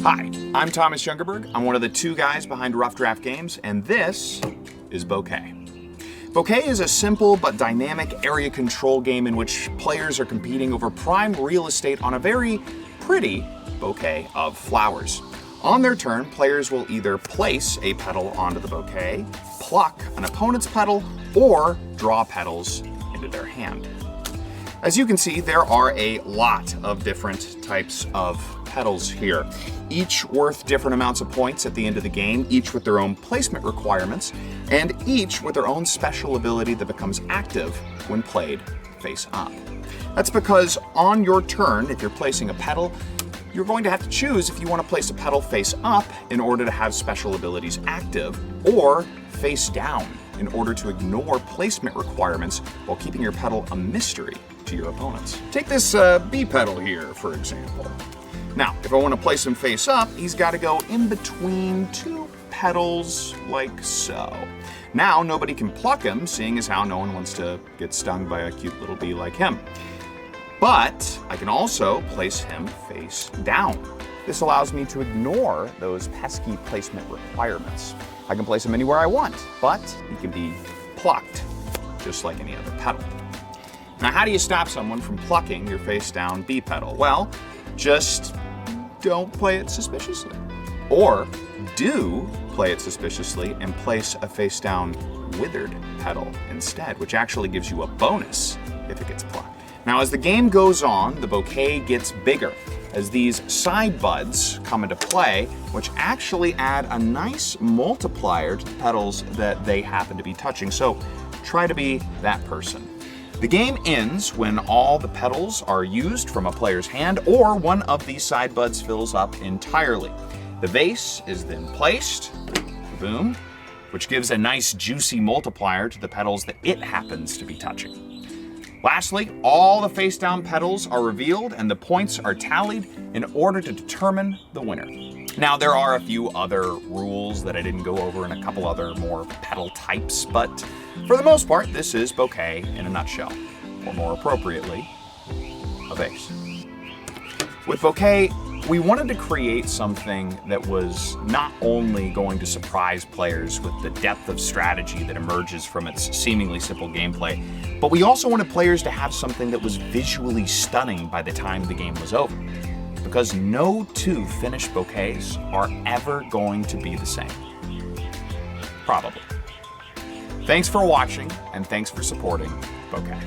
Hi, I'm Thomas Jungerberg. I'm one of the two guys behind Rough Draft Games, and this is Bouquet. Bouquet is a simple but dynamic area control game in which players are competing over prime real estate on a very pretty bouquet of flowers. On their turn, players will either place a petal onto the bouquet, pluck an opponent's petal, or draw petals into their hand. As you can see, there are a lot of different types of petals here, each worth different amounts of points at the end of the game, each with their own placement requirements, and each with their own special ability that becomes active when played face up. That's because on your turn, if you're placing a petal, you're going to have to choose if you want to place a petal face up in order to have special abilities active, or face down in order to ignore placement requirements while keeping your petal a mystery to your opponents. Take this bee petal here, for example. Now, if I want to place him face up, he's got to go in between two petals like so. Now, nobody can pluck him, seeing as how no one wants to get stung by a cute little bee like him. But I can also place him face down. This allows me to ignore those pesky placement requirements. I can place him anywhere I want, but he can be plucked, just like any other petal. Now, how do you stop someone from plucking your face down bee petal? Well, just don't play it suspiciously. Or do play it suspiciously and place a face down withered petal instead, which actually gives you a bonus if it gets plucked. Now, as the game goes on, the bouquet gets bigger as these side buds come into play, which actually add a nice multiplier to the petals that they happen to be touching. So try to be that person. The game ends when all the petals are used from a player's hand or one of these side buds fills up entirely. The vase is then placed, boom, which gives a nice juicy multiplier to the petals that it happens to be touching. Lastly, all the face down petals are revealed and the points are tallied in order to determine the winner. Now, there are a few other rules that I didn't go over and a couple other more petal types, but for the most part, this is Bouquet in a nutshell, or more appropriately, a vase. With Bouquet, we wanted to create something that was not only going to surprise players with the depth of strategy that emerges from its seemingly simple gameplay, but we also wanted players to have something that was visually stunning by the time the game was over. Because no two finished bouquets are ever going to be the same. Probably. Thanks for watching, and thanks for supporting Bouquet.